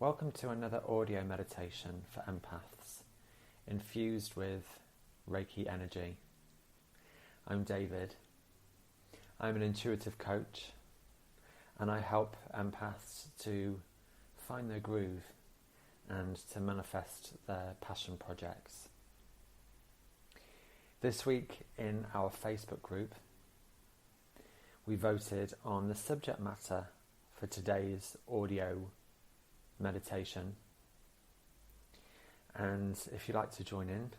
Welcome to another audio meditation for empaths, infused with reiki energy. I'm David. I'm an intuitive coach and I help empaths to find their groove and to manifest their passion projects. This week in our Facebook group, we voted on the subject matter for today's audio meditation, and if you'd like to join in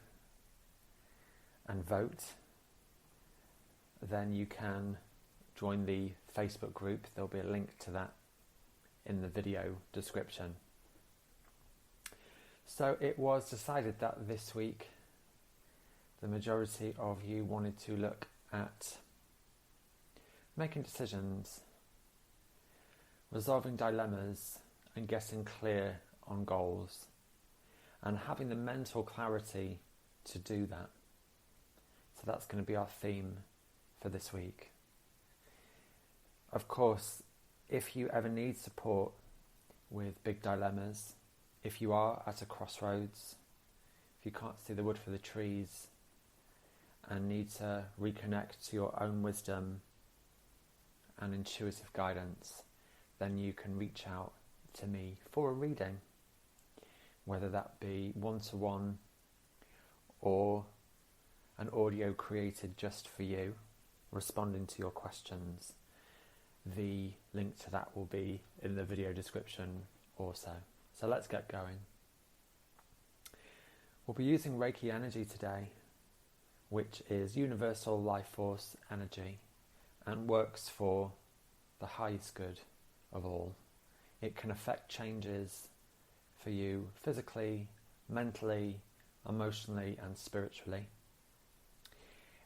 and vote, then you can join the Facebook group. There'll be a link to that in the video description. So it was decided that this week the majority of you wanted to look at making decisions, resolving dilemmas, and getting clear on goals, and having the mental clarity to do that. So that's going to be our theme for this week. Of course, if you ever need support with big dilemmas, if you are at a crossroads, if you can't see the wood for the trees and need to reconnect to your own wisdom and intuitive guidance, then you can reach out to me for a reading, whether that be one-to-one or an audio created just for you, responding to your questions. The link to that will be in the video description also. So let's get going. We'll be using Reiki energy today, which is universal life force energy and works for the highest good of all. It can affect changes for you physically, mentally, emotionally and spiritually.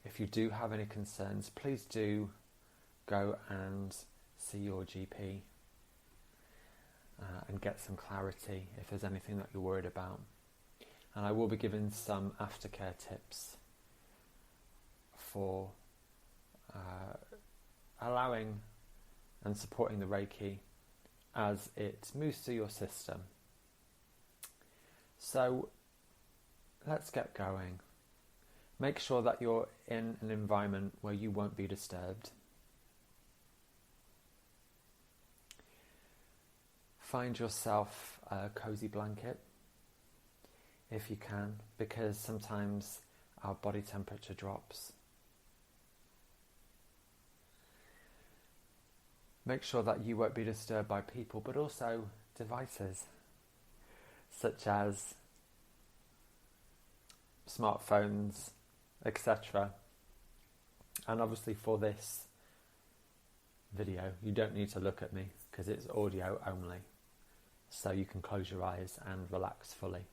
If you do have any concerns, please do go and see your GP and get some clarity if there's anything that you're worried about. And I will be giving some aftercare tips for allowing and supporting the Reiki as it moves through your system. So let's get going. Make sure that you're in an environment where you won't be disturbed. Find yourself a cozy blanket if you can, because sometimes our body temperature drops. Make sure that you won't be disturbed by people, but also devices such as smartphones, etc. And obviously for this video, you don't need to look at me because it's audio only. So you can close your eyes and relax fully.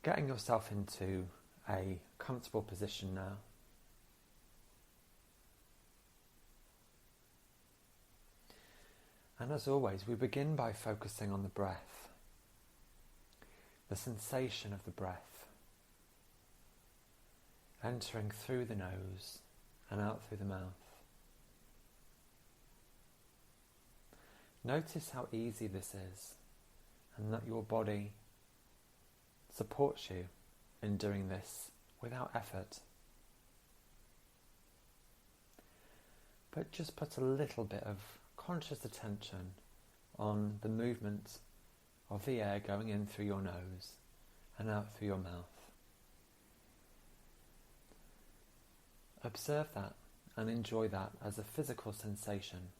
Getting yourself into a comfortable position now. And as always, we begin by focusing on the breath, the sensation of the breath, entering through the nose and out through the mouth. Notice how easy this is and that your body supports you in doing this without effort. But just put a little bit of conscious attention on the movement of the air going in through your nose and out through your mouth. Observe that and enjoy that as a physical sensation.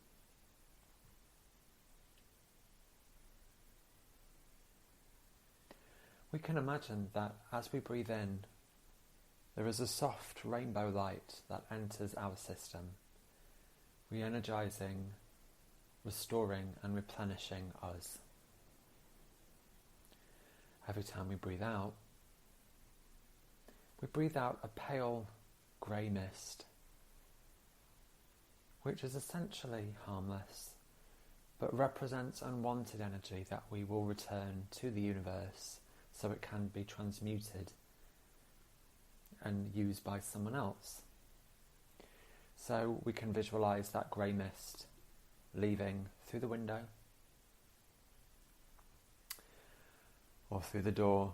We can imagine that as we breathe in, there is a soft rainbow light that enters our system, re-energizing, restoring and replenishing us. Every time we breathe out a pale grey mist, which is essentially harmless, but represents unwanted energy that we will return to the universe so it can be transmuted and used by someone else. So we can visualise that grey mist leaving through the window or through the door,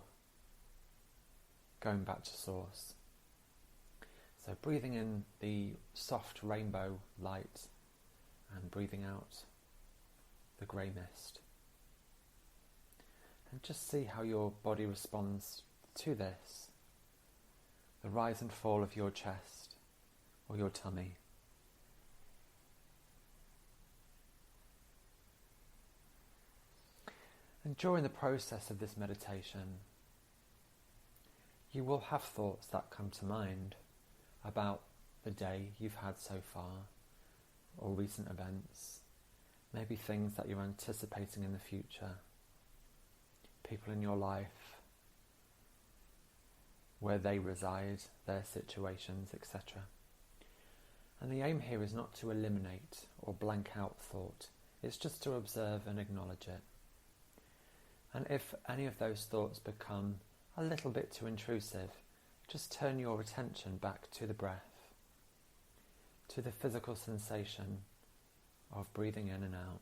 going back to source. So breathing in the soft rainbow light and breathing out the grey mist. And just see how your body responds to this. The rise and fall of your chest or your tummy. And during the process of this meditation, you will have thoughts that come to mind about the day you've had so far, or recent events, maybe things that you're anticipating in the future, people in your life, where they reside, their situations, etc. And the aim here is not to eliminate or blank out thought, it's just to observe and acknowledge it. And if any of those thoughts become a little bit too intrusive, just turn your attention back to the breath, to the physical sensation of breathing in and out,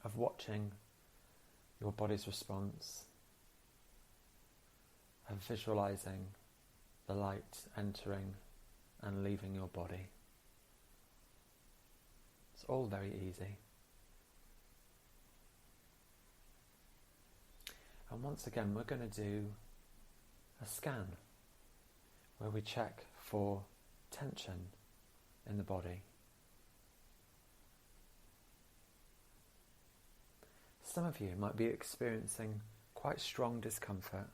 of watching your body's response, of visualizing the light entering and leaving your body. It's all very easy. And once again, we're going to do a scan where we check for tension in the body. Some of you might be experiencing quite strong discomfort,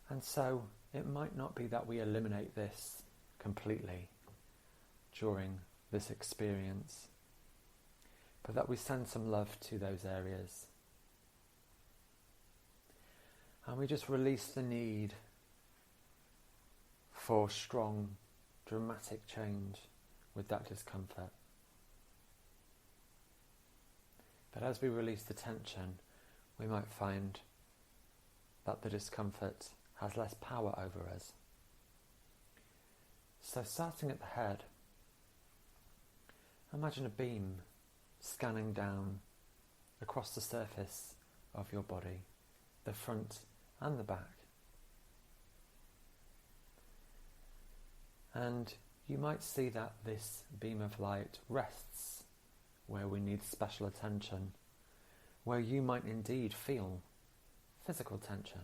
and so it might not be that we eliminate this completely during this experience, but that we send some love to those areas. And we just release the need for strong, dramatic change with that discomfort. But as we release the tension, we might find that the discomfort has less power over us. So starting at the head, imagine a beam scanning down across the surface of your body, the front and the back. And you might see that this beam of light rests where we need special attention, where you might indeed feel physical tension.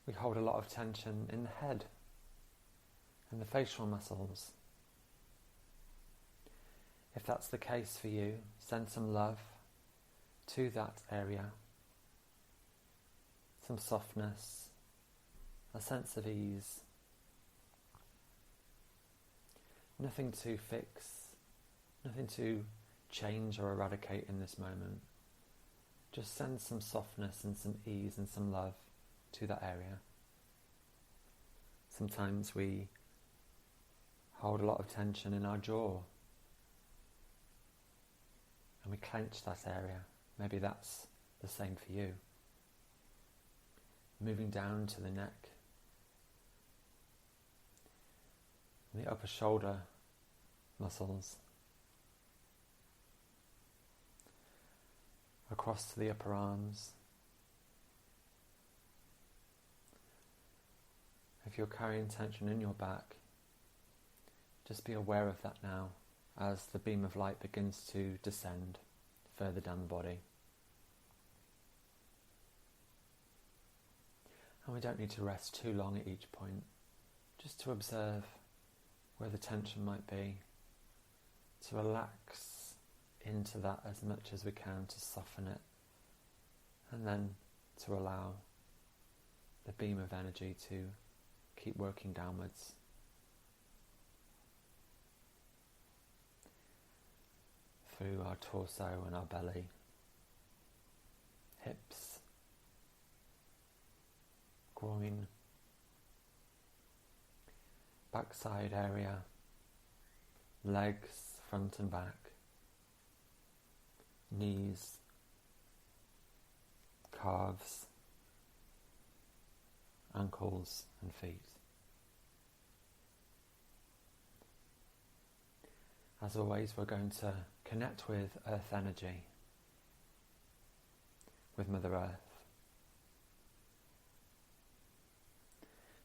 We hold a lot of tension in the head and the facial muscles. If that's the case for you, send some love to that area, some softness, a sense of ease. Nothing to fix, nothing to change or eradicate in this moment. Just send some softness and some ease and some love to that area. Sometimes we hold a lot of tension in our jaw and we clench that area. Maybe that's the same for you. Moving down to the neck, and the upper shoulder muscles, across to the upper arms. If you're carrying tension in your back, just be aware of that now as the beam of light begins to descend further down the body. And we don't need to rest too long at each point, just to observe where the tension might be, to relax into that as much as we can, to soften it, and then to allow the beam of energy to keep working downwards. Through our torso and our belly, hips, groin, backside area, legs, front and back, knees, calves, ankles and feet. As always, we're going to connect with earth energy. with Mother Earth.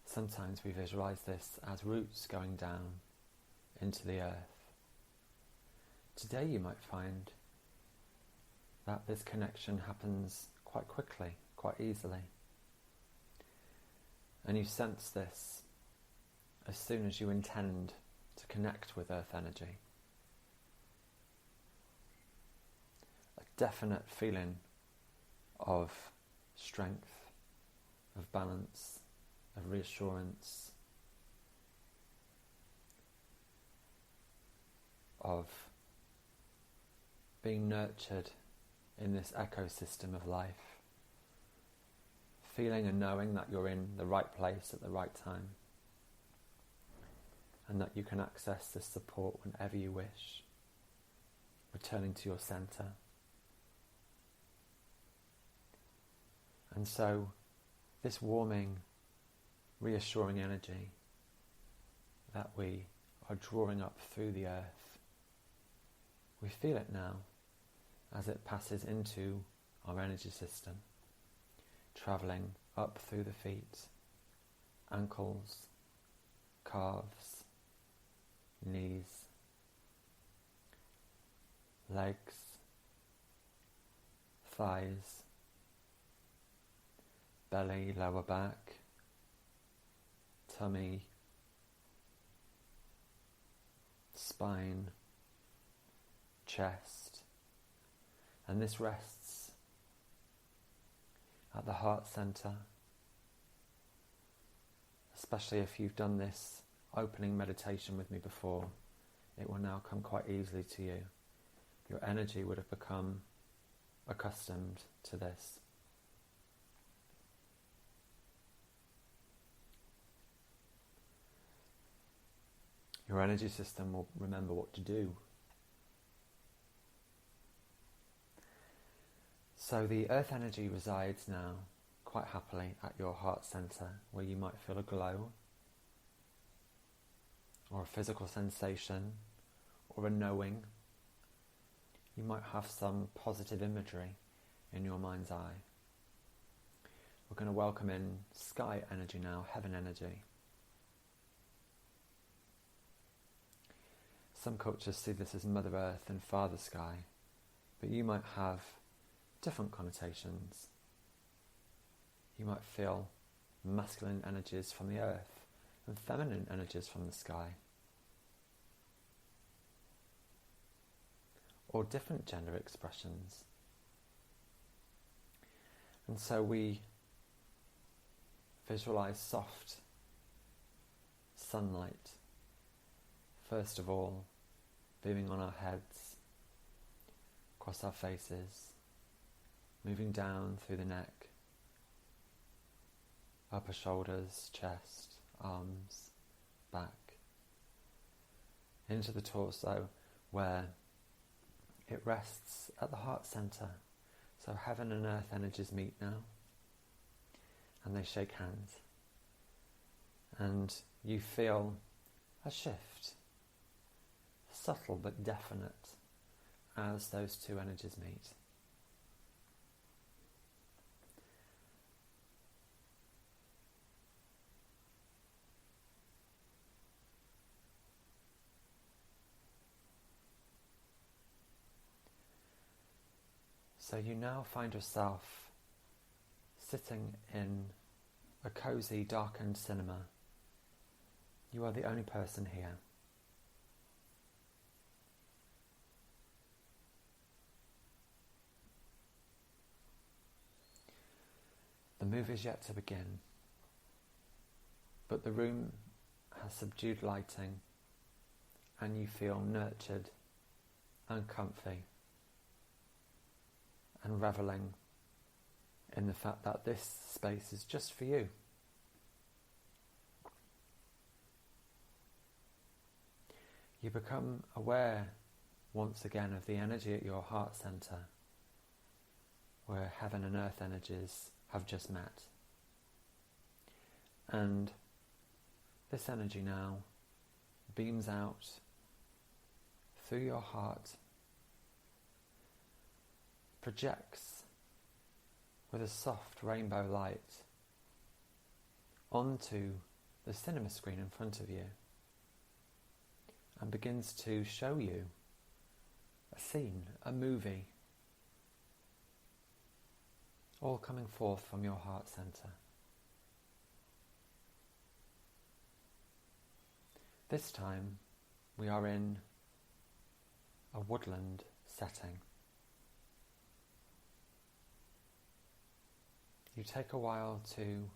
Sometimes we visualize this as roots going down into the earth. Today you might find that this connection happens quite quickly, quite easily. And you sense this as soon as you intend to connect with earth energy. A definite feeling of strength, of balance, of reassurance, of being nurtured in this ecosystem of life, feeling and knowing that you're in the right place at the right time, and that you can access this support whenever you wish, returning to your centre. And so this warming, reassuring energy that we are drawing up through the earth, we feel it now as it passes into our energy system, travelling up through the feet, ankles, calves, knees, legs, thighs, belly, lower back, tummy, spine, chest, and this rests at the heart centre, especially if you've done this opening meditation with me before. It will now come quite easily to you. Your energy would have become accustomed to this. Your energy system will remember what to do. So the earth energy resides now quite happily at your heart centre, where you might feel a glow, or a physical sensation, or a knowing. You might have some positive imagery in your mind's eye. We're going to welcome in sky energy now, heaven energy. Some cultures see this as Mother Earth and Father Sky, but you might have different connotations. You might feel masculine energies from the earth and feminine energies from the sky. Or different gender expressions. And so we visualize soft sunlight, first of all, beaming on our heads, across our faces, moving down through the neck, upper shoulders, chest, arms, back, into the torso, where it rests at the heart centre. So heaven and earth energies meet now, and they shake hands, and you feel a shift, subtle but definite, as those two energies meet. So you now find yourself sitting in a cosy, darkened cinema. You are the only person here. The movie is yet to begin, but the room has subdued lighting and you feel nurtured and comfy, and revelling in the fact that this space is just for you. You become aware once again of the energy at your heart centre, where heaven and earth energies have just met. And this energy now beams out through your heart, projects with a soft rainbow light onto the cinema screen in front of you and begins to show you a scene, a movie, all coming forth from your heart centre. This time we are in a woodland setting. You take a while to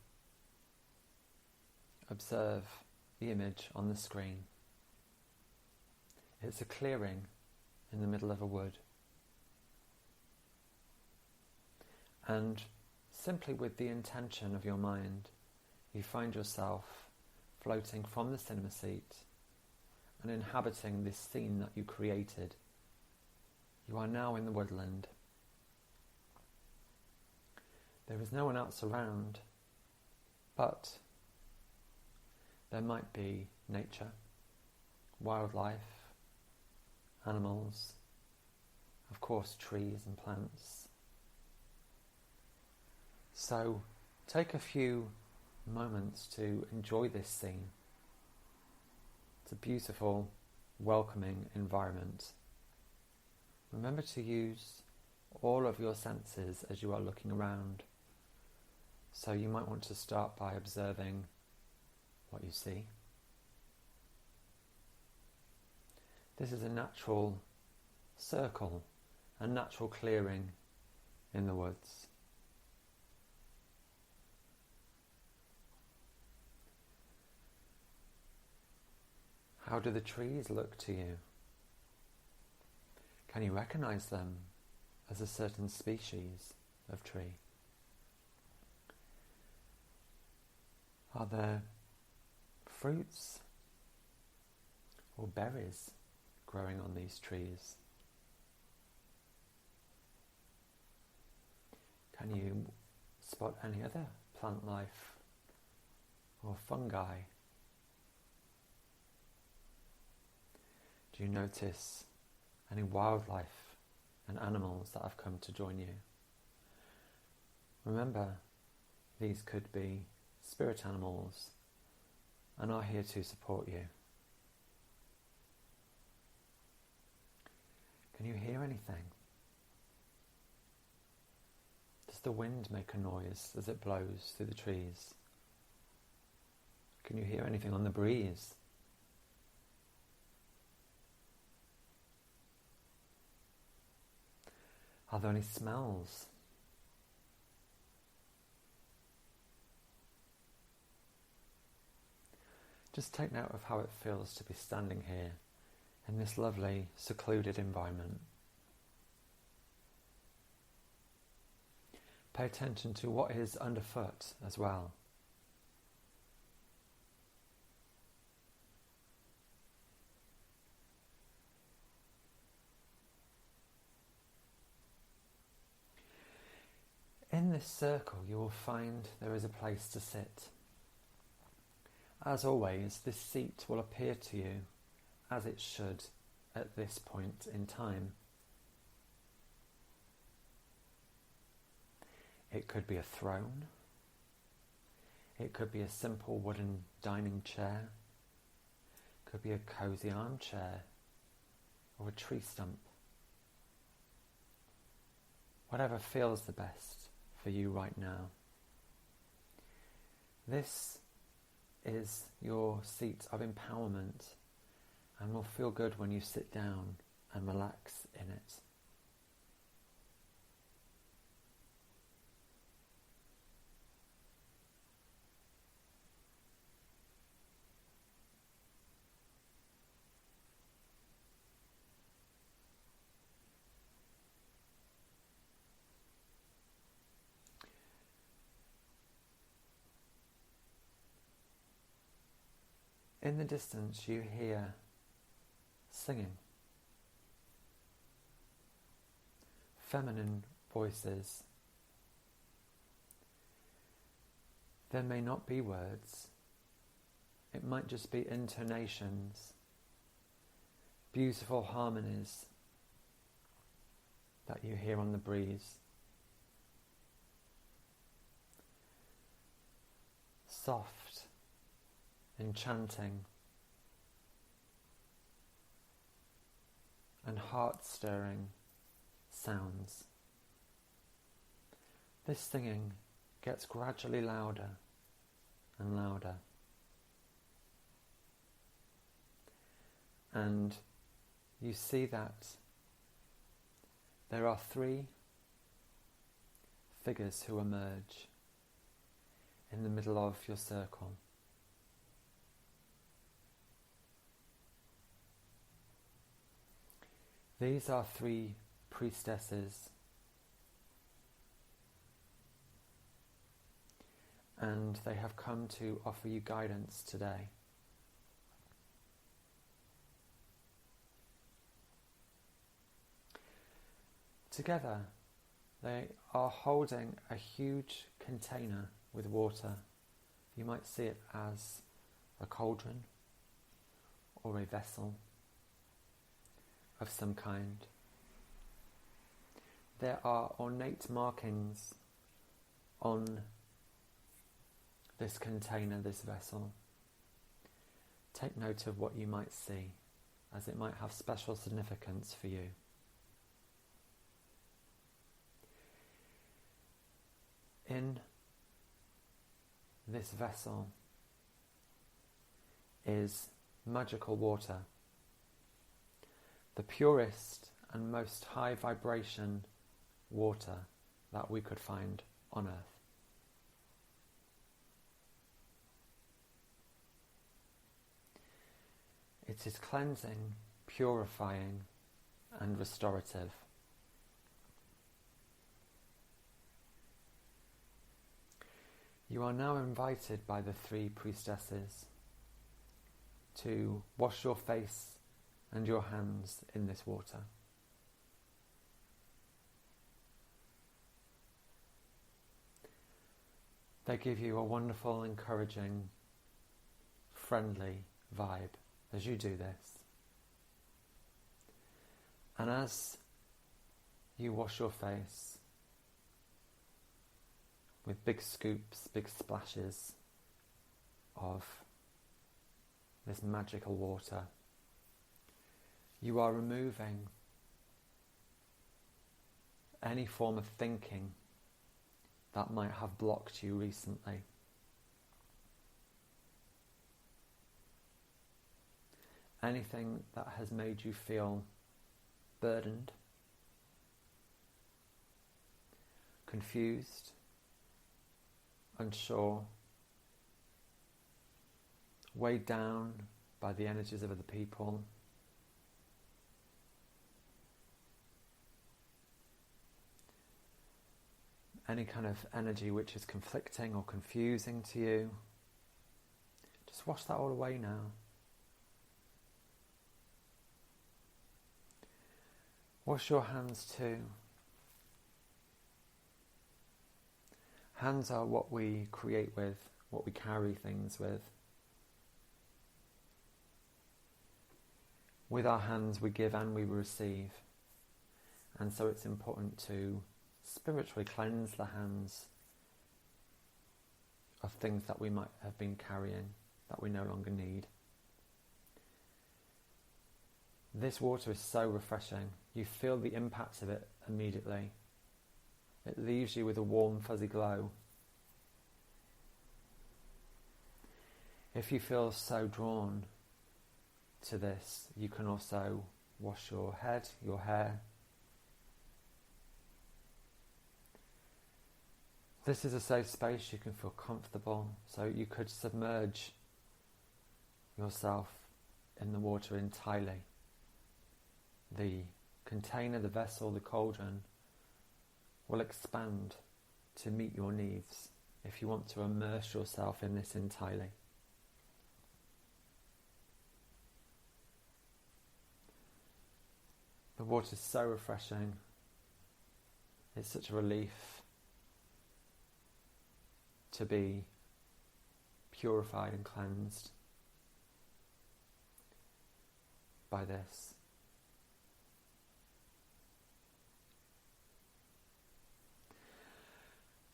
observe the image on the screen. It's a clearing in the middle of a wood. And simply with the intention of your mind, you find yourself floating from the cinema seat and inhabiting this scene that you created. You are now in the woodland. There is no one else around, but there might be nature, wildlife, animals, of course trees and plants. So take a few moments to enjoy this scene. It's a beautiful, welcoming environment. Remember to use all of your senses as you are looking around. So you might want to start by observing what you see. This is a natural circle, a natural clearing in the woods. How do the trees look to you? Can you recognize them as a certain species of tree? Are there fruits or berries growing on these trees? Can you spot any other plant life or fungi? Do you notice any wildlife and animals that have come to join you? Remember, these could be spirit animals and are here to support you. Can you hear anything? Does the wind make a noise as it blows through the trees? Can you hear anything on the breeze? Are there any smells? Just take note of how it feels to be standing here in this lovely, secluded environment. Pay attention to what is underfoot as well. In this circle, you will find there is a place to sit. As always, this seat will appear to you as it should at this point in time. It could be a throne. It could be a simple wooden dining chair. It could be a cosy armchair or a tree stump. Whatever feels the best for you right now. This is your seat of empowerment and will feel good when you sit down and relax in it. In the distance you hear singing. Feminine voices. There may not be words. It might just be intonations, beautiful harmonies that you hear on the breeze. soft, enchanting, and heart-stirring sounds. This singing gets gradually louder and louder. And you see that there are 3 figures who emerge in the middle of your circle. These are 3 priestesses, and they have come to offer you guidance today. Together, they are holding a huge container with water. You might see it as a cauldron or a vessel of some kind. There are ornate markings on this container, this vessel. Take note of what you might see, as it might have special significance for you. In this vessel is magical water, the purest and most high vibration water that we could find on earth. It is cleansing, purifying, and restorative. You are now invited by the 3 priestesses to wash your face and your hands in this water. They give you a wonderful, encouraging, friendly vibe as you do this. And as you wash your face with big scoops, big splashes of this magical water, you are removing any form of thinking that might have blocked you recently. Anything that has made you feel burdened, confused, unsure, weighed down by the energies of other people, any kind of energy which is conflicting or confusing to you, just wash that all away now. Wash your hands too. Hands are what we create with, what we carry things with. With our hands we give and we receive. And so it's important to spiritually cleanse the hands of things that we might have been carrying that we no longer need. This water is so refreshing. You feel the impact of it immediately. It leaves you with a warm, fuzzy glow. If you feel so drawn to this, you can also wash your head, your hair. This is a safe space, you can feel comfortable, so you could submerge yourself in the water entirely. The container, the vessel, the cauldron will expand to meet your needs if you want to immerse yourself in this entirely. The water is so refreshing. It's such a relief to be purified and cleansed by this.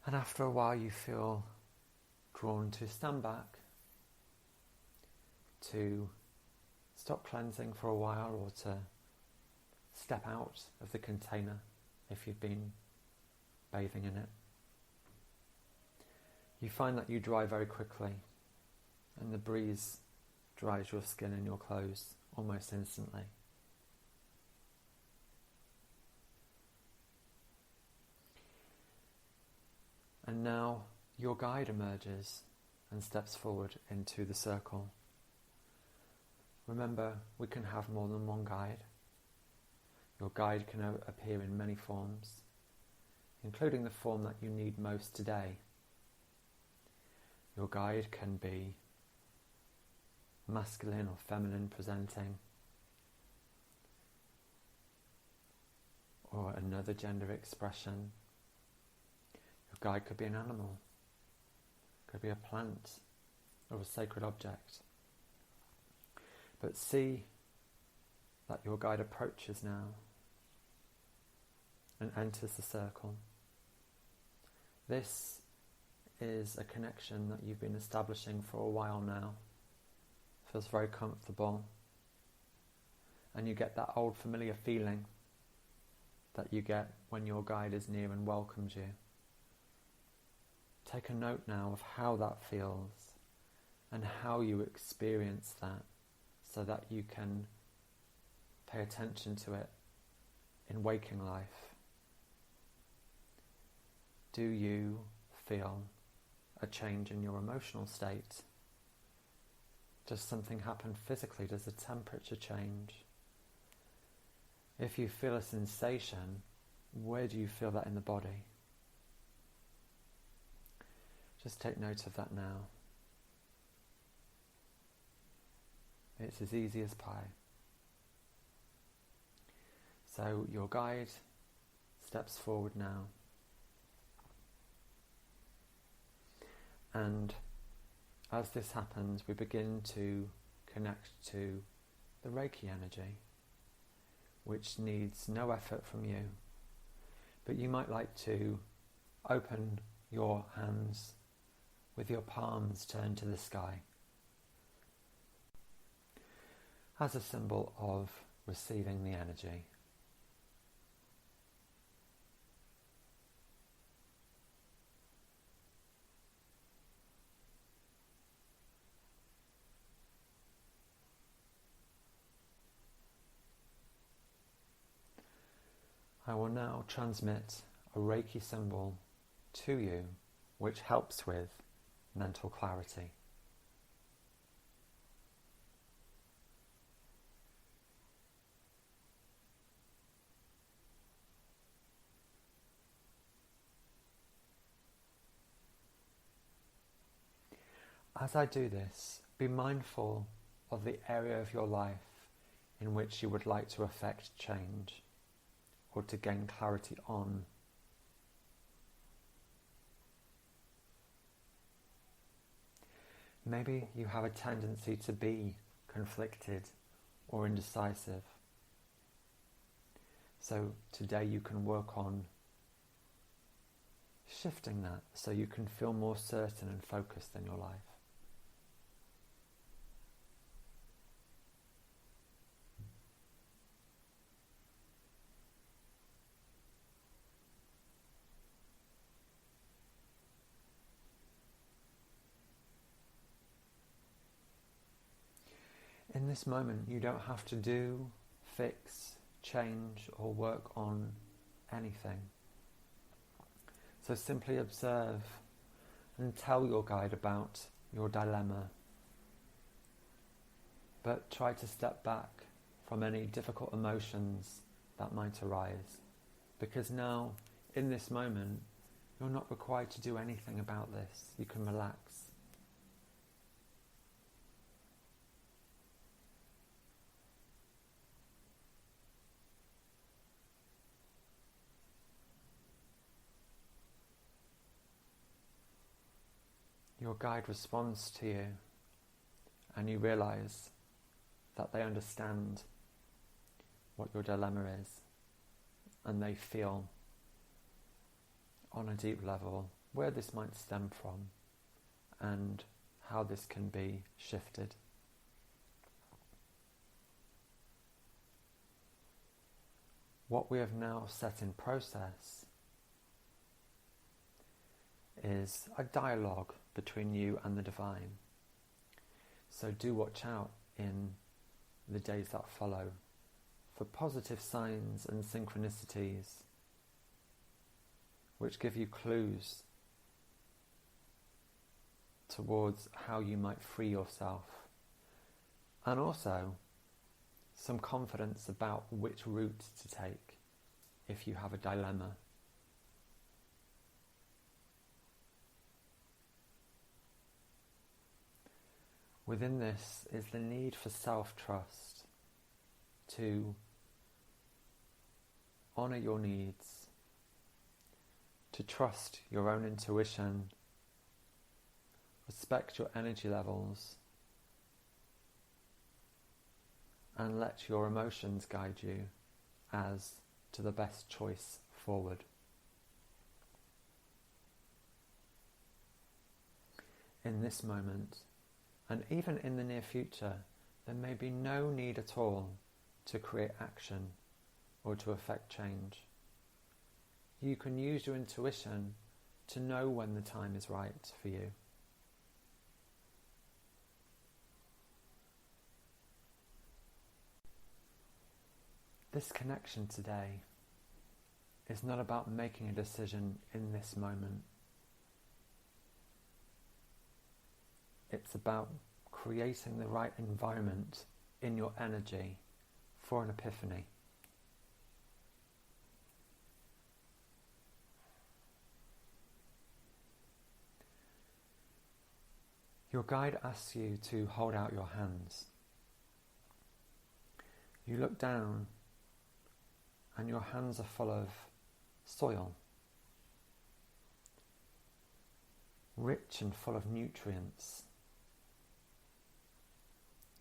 And after a while you feel drawn to stand back, to stop cleansing for a while, or to step out of the container if you've been bathing in it. You find that you dry very quickly, and the breeze dries your skin and your clothes almost instantly. And now your guide emerges and steps forward into the circle. Remember, we can have more than one guide. Your guide can appear in many forms, including the form that you need most today. Your guide can be masculine or feminine presenting, or another gender expression. Your guide could be an animal, could be a plant, or a sacred object. But see that your guide approaches now and enters the circle. This is a connection that you've been establishing for a while now. Feels very comfortable. And you get that old familiar feeling that you get when your guide is near and welcomes you. Take a note now of how that feels and how you experience that, so that you can pay attention to it in waking life. Do you feel a change in your emotional state? Does something happen physically? Does the temperature change? If you feel a sensation, where do you feel that in the body? Just take note of that now. It's as easy as pie. So your guide steps forward now. And as this happens, we begin to connect to the Reiki energy, which needs no effort from you. But you might like to open your hands with your palms turned to the sky, as a symbol of receiving the energy. I will now transmit a Reiki symbol to you, which helps with mental clarity. As I do this, be mindful of the area of your life in which you would like to affect change or to gain clarity on. Maybe you have a tendency to be conflicted or indecisive. So today you can work on shifting that so you can feel more certain and focused in your life. In this moment, you don't have to do, fix, change, or work on anything. So simply observe and tell your guide about your dilemma. But try to step back from any difficult emotions that might arise. Because now, in this moment, you're not required to do anything about this. You can relax. Your guide responds to you, and you realise that they understand what your dilemma is, and they feel on a deep level where this might stem from and how this can be shifted. What we have now set in process is a dialogue between you and the divine. So do watch out in the days that follow for positive signs and synchronicities which give you clues towards how you might free yourself, and also some confidence about which route to take if you have a dilemma. Within this is the need for self-trust, to honour your needs, to trust your own intuition, respect your energy levels, and let your emotions guide you as to the best choice forward. In this moment, and even in the near future, there may be no need at all to create action or to affect change. You can use your intuition to know when the time is right for you. This connection today is not about making a decision in this moment. It's about creating the right environment in your energy for an epiphany. Your guide asks you to hold out your hands. You look down and your hands are full of soil, rich and full of nutrients.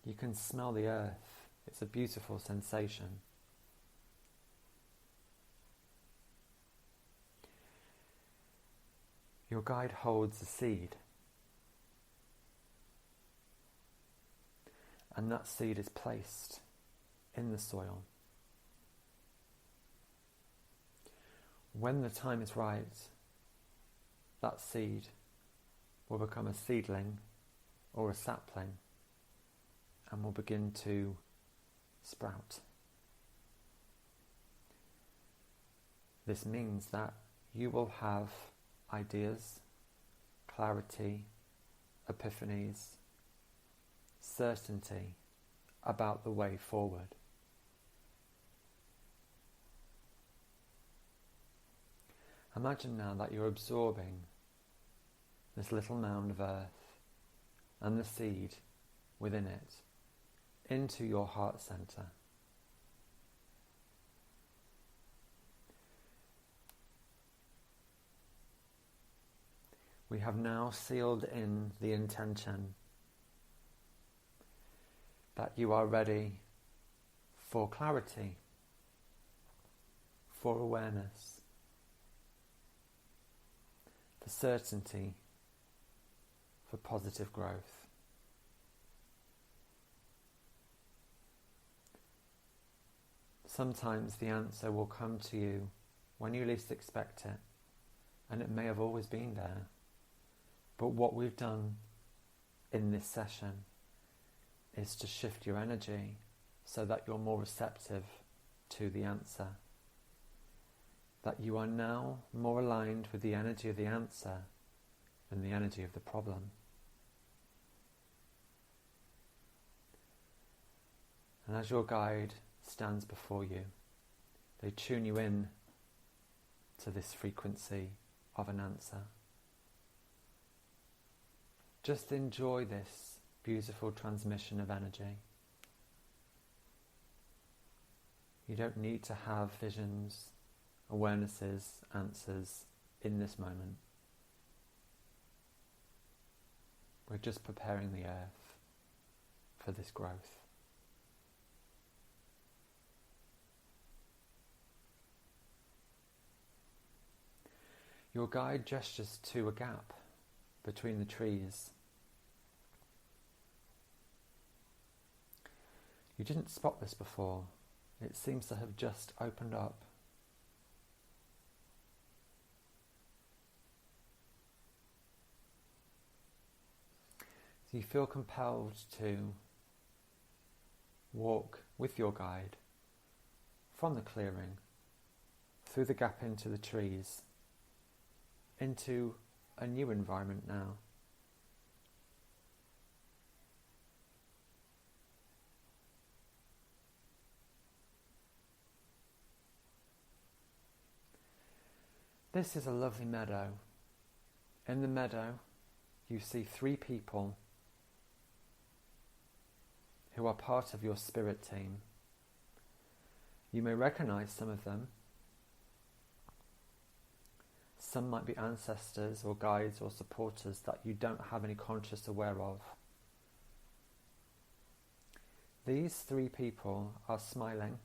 You can smell the earth. It's a beautiful sensation. Your guide holds a seed, and that seed is placed in the soil. When the time is right, that seed will become a seedling or a sapling and will begin to sprout. This means that you will have ideas, clarity, epiphanies, certainty about the way forward. Imagine now that you're absorbing this little mound of earth and the seed within it into your heart center. We have now sealed in the intention that you are ready for clarity, for awareness, for certainty, for positive growth. Sometimes the answer will come to you when you least expect it, and it may have always been there. But what we've done in this session is to shift your energy so that you're more receptive to the answer. That you are now more aligned with the energy of the answer than the energy of the problem. And as your guide stands before you, they tune you in to this frequency of an answer. Just enjoy this beautiful transmission of energy. You don't need to have visions, awarenesses, answers in this moment. We're just preparing the earth for this growth. Your guide gestures to a gap between the trees. You didn't spot this before. It seems to have just opened up. So you feel compelled to walk with your guide from the clearing, through the gap into the trees, into a new environment now. This is a lovely meadow. In the meadow, you see 3 people who are part of your spirit team. You may recognize some of them. Some might be ancestors or guides or supporters that you don't have any conscious aware of. These 3 people are smiling.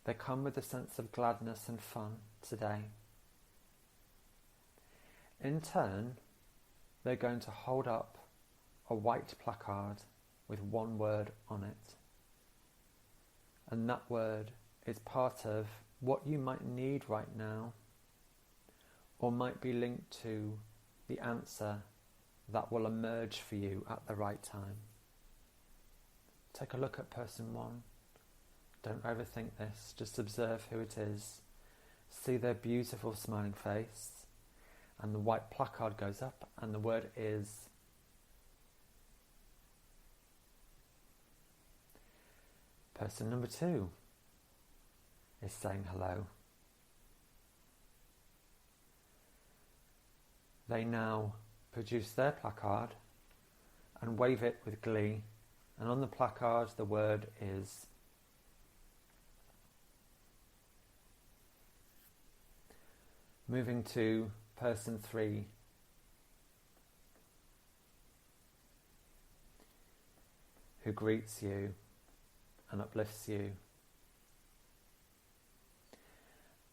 They come with a sense of gladness and fun today. In turn, they're going to hold up a white placard with one word on it. And that word is part of what you might need right now, or might be linked to the answer that will emerge for you at the right time. Take a look at person 1. Don't overthink this, just observe who it is. See their beautiful smiling face, and the white placard goes up, and the word is. Person number 2 is saying hello. They now produce their placard and wave it with glee, and on the placard the word is. Moving to person 3, who greets you and uplifts you,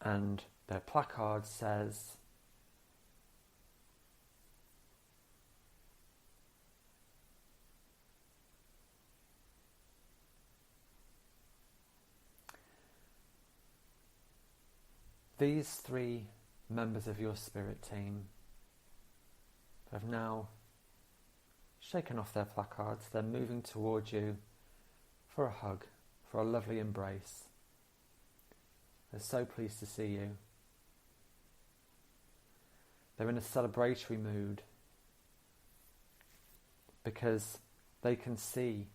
and their placard says, these 3 members of your spirit team have now shaken off their placards. They're moving towards you for a hug, for a lovely embrace. They're so pleased to see you. They're in a celebratory mood because they can see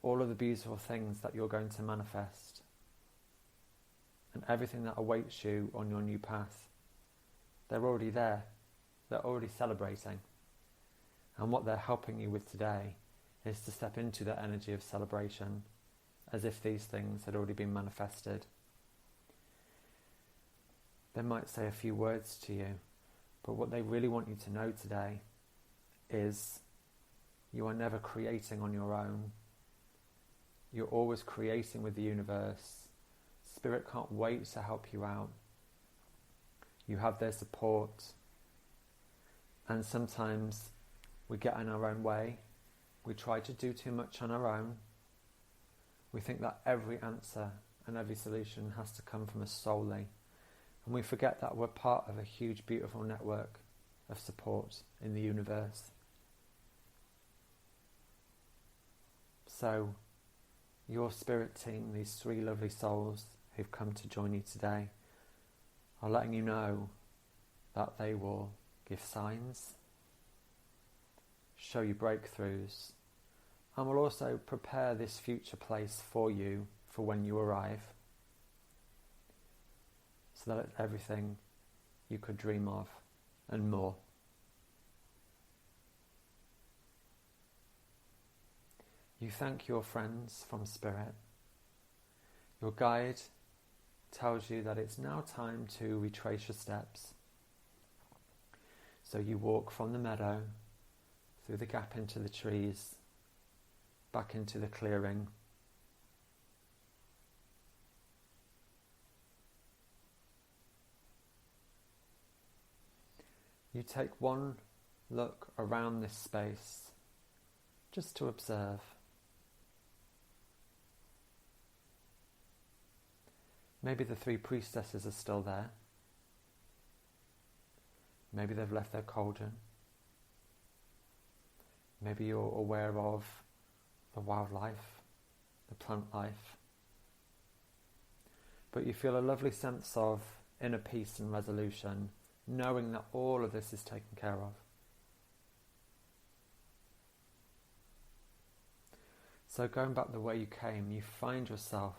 all of the beautiful things that you're going to manifest and everything that awaits you on your new path. They're already there. They're already celebrating. And what they're helping you with today is to step into that energy of celebration as if these things had already been manifested. They might say a few words to you, but what they really want you to know today is you are never creating on your own. You're always creating with the universe. Spirit can't wait to help you out. You have their support. And sometimes we get in our own way. We try to do too much on our own. We think that every answer and every solution has to come from us solely. And we forget that we're part of a huge, beautiful network of support in the universe. So, your spirit team, these 3 lovely souls who've come to join you today, are letting you know that they will give signs, show you breakthroughs, and will also prepare this future place for you for when you arrive, so that it's everything you could dream of and more. You thank your friends from Spirit. Your guide tells you that it's now time to retrace your steps. So you walk from the meadow, through the gap into the trees, back into the clearing. you take one look around this space just to observe. Maybe the 3 priestesses are still there. Maybe they've left their cauldron. Maybe you're aware of the wildlife, the plant life. But you feel a lovely sense of inner peace and resolution, knowing that all of this is taken care of. So going back the way you came, you find yourself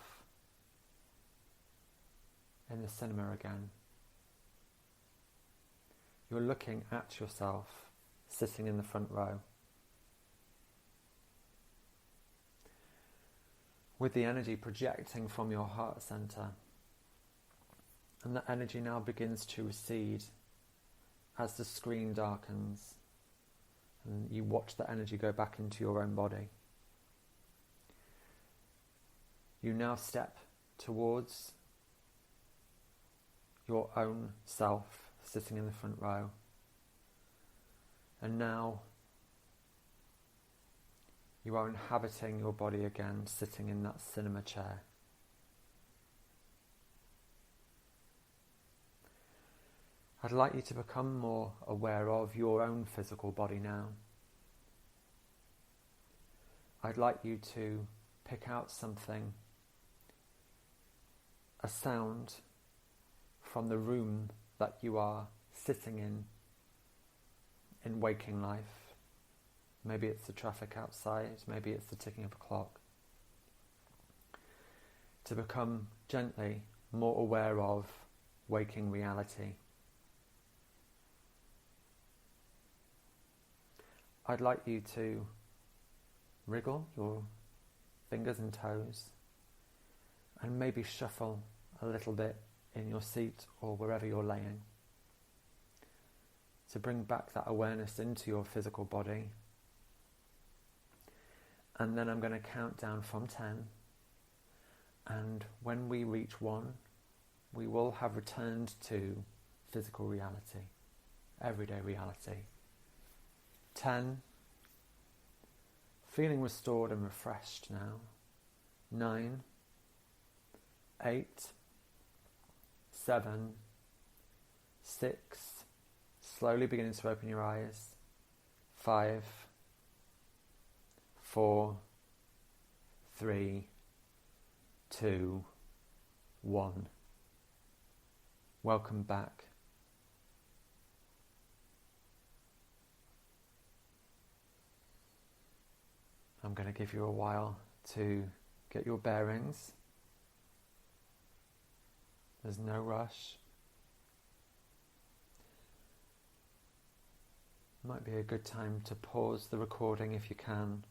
in the cinema again. You're looking at yourself sitting in the front row, with the energy projecting from your heart center. And that energy now begins to recede as the screen darkens and you watch the energy go back into your own body. You now step towards your own self sitting in the front row. And now you are inhabiting your body again, sitting in that cinema chair. I'd like you to become more aware of your own physical body now. I'd like you to pick out something, a sound from the room that you are sitting in waking life. Maybe it's the traffic outside, maybe it's the ticking of a clock. To become gently more aware of waking reality. I'd like you to wriggle your fingers and toes and maybe shuffle a little bit in your seat or wherever you're laying, to bring back that awareness into your physical body. And then I'm going to count down from 10, and when we reach 1, we will have returned to physical reality, everyday reality. 10, feeling restored and refreshed now. 9, 8, 7, 6, slowly beginning to open your eyes. 5, 4, 3, 2, 1. Welcome back. I'm going to give you a while to get your bearings. There's no rush. Might be a good time to pause the recording if you can,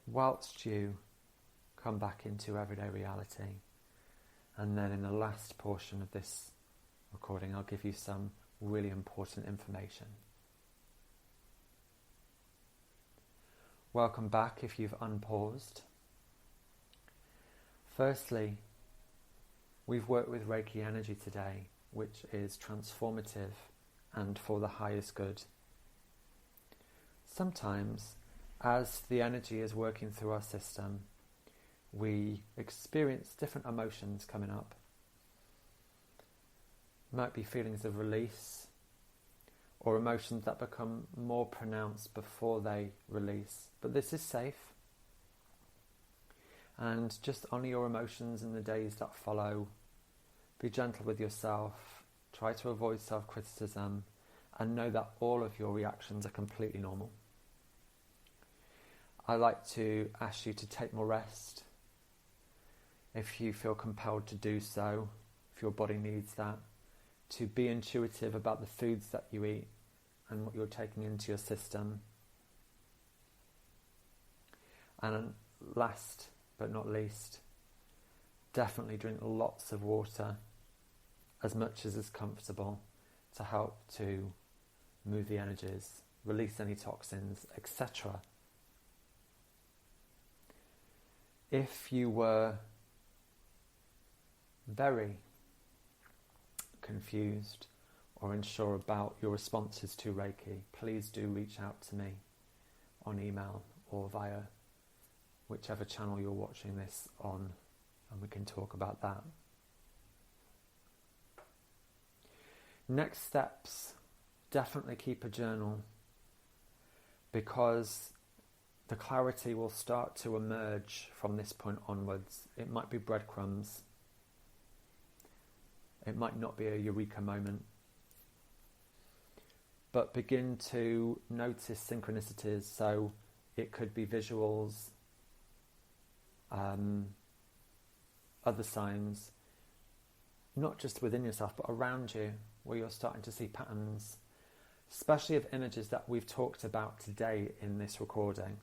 whilst you come back into everyday reality. And then in the last portion of this recording, I'll give you some really important information. Welcome back if you've unpaused. Firstly, we've worked with Reiki energy today, which is transformative and for the highest good. Sometimes, as the energy is working through our system, we experience different emotions coming up. Might be feelings of release, or emotions that become more pronounced before they release. But this is safe. And just honour your emotions in the days that follow. Be gentle with yourself. Try to avoid self-criticism. And know that all of your reactions are completely normal. I like to ask you to take more rest. If you feel compelled to do so, if your body needs that. To be intuitive about the foods that you eat and what you're taking into your system. And last but not least, definitely drink lots of water, as much as is comfortable, to help to move the energies, release any toxins, etc. If you were very confused or unsure about your responses to Reiki, please do reach out to me on email or via whichever channel you're watching this on, and we can talk about that. Next steps, definitely keep a journal, because the clarity will start to emerge from this point onwards. It might be breadcrumbs. It might not be a eureka moment. But begin to notice synchronicities. So it could be visuals, other signs, not just within yourself, but around you, where you're starting to see patterns, especially of images that we've talked about today in this recording.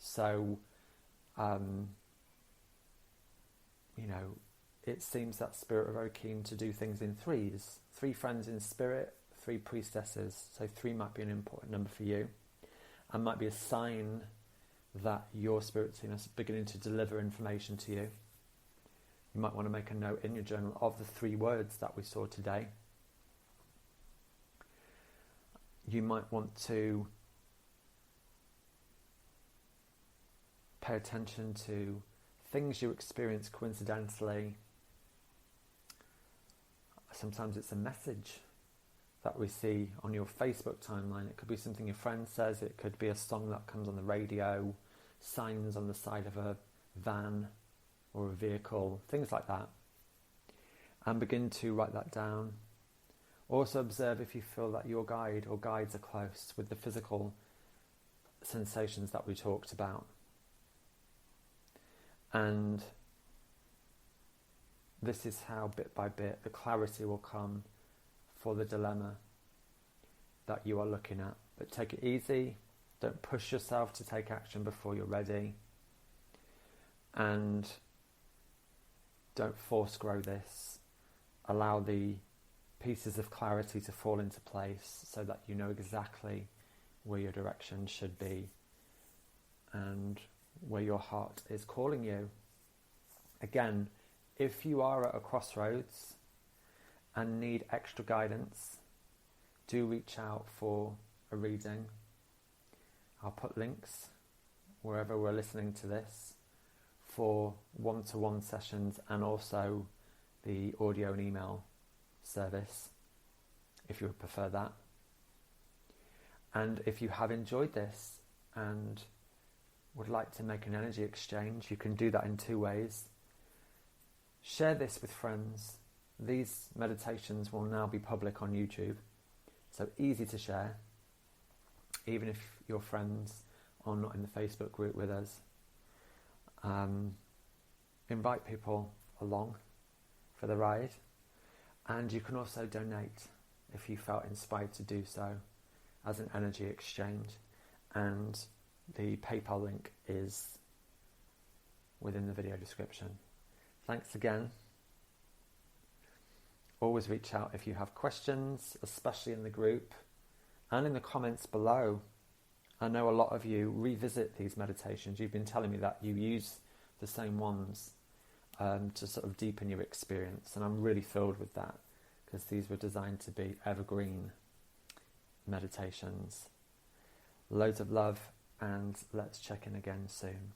So, it seems that Spirit are very keen to do things in threes. 3 friends in spirit, 3 priestesses. So 3 might be an important number for you, and might be a sign that your spirit team is beginning to deliver information to you. You might want to make a note in your journal of the 3 words that we saw today. You might want to pay attention to things you experience coincidentally. Sometimes it's a message that we see on your Facebook timeline. It could be something your friend says. It could be a song that comes on the radio, signs on the side of a van or a vehicle, things like that. And begin to write that down. Also observe if you feel that your guide or guides are close with the physical sensations that we talked about. And this is how, bit by bit, the clarity will come for the dilemma that you are looking at. But take it easy. Don't push yourself to take action before you're ready. And don't force grow this. Allow the pieces of clarity to fall into place so that you know exactly where your direction should be and where your heart is calling you. Again, if you are at a crossroads and need extra guidance, do reach out for a reading. I'll put links wherever we're listening to this for one-to-one sessions, and also the audio and email service if you would prefer that. And if you have enjoyed this and would like to make an energy exchange, you can do that in 2 ways. Share this with friends. These meditations will now be public on YouTube, so easy to share, even if your friends are not in the Facebook group with us. Invite people along for the ride, and you can also donate if you felt inspired to do so as an energy exchange, and the PayPal link is within the video description. Thanks again. Always reach out if you have questions, especially in the group and in the comments below. I know a lot of you revisit these meditations. You've been telling me that you use the same ones to sort of deepen your experience, and I'm really thrilled with that, because these were designed to be evergreen meditations. Loads of love, and let's check in again soon.